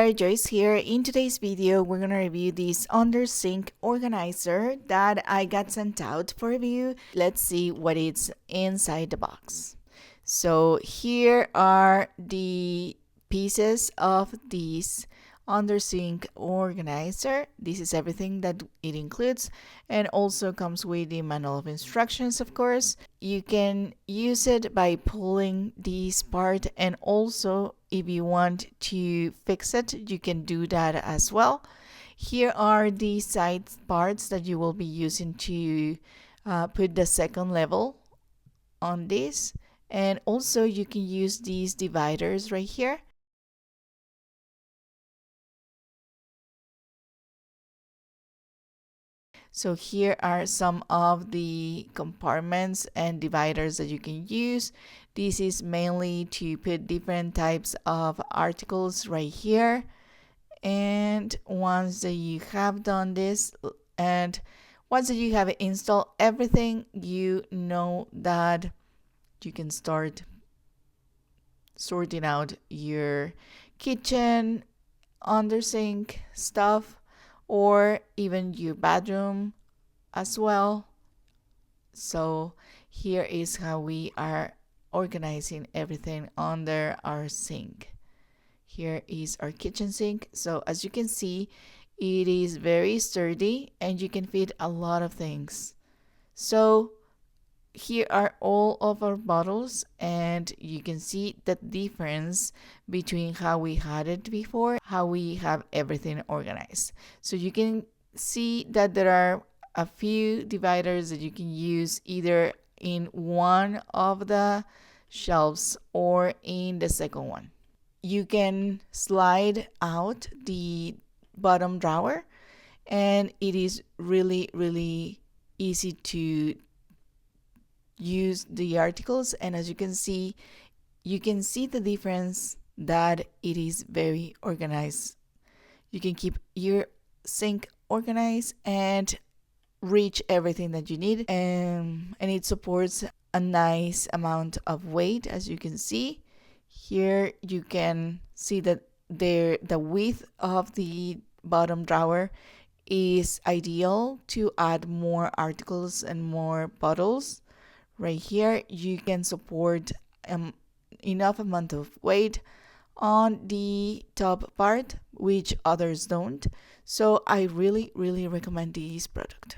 there, Joyce here. In today's video, we're gonna review this under sink organizer that I got sent out for review. Let's see what is inside the box. So here are the pieces of this under sink organizer. This is everything that it includes, and also comes with the manual of instructions. Of course, you can use it by pulling this part, and also if you want to fix it, you can do that as well. Here are the side parts that you will be using to put the second level on this, and also you can use these dividers right here. So here are some of the compartments and dividers that you can use. This is mainly to put different types of articles right here. And once that you have done this, and once that you have installed everything, you know that you can start sorting out your kitchen, under sink stuff, or even your bedroom as well. So here is how we are organizing everything under our sink. Here is our kitchen sink. So as you can see, it is very sturdy and you can fit a lot of things. So here are all of our bottles, and you can see the difference between how we had it before, how we have everything organized. So you can see that there are a few dividers that you can use either in one of the shelves or in the second one. You can slide out the bottom drawer, and it is really easy to use the articles, and as you can see the difference that it is very organized. You can keep your sink organized and reach everything that you need, and it supports a nice amount of weight. As you can see here, you can see that the width of the bottom drawer is ideal to add more articles and more bottles. Right here, you can support enough amount of weight on the top part, which others don't. So I really recommend this product.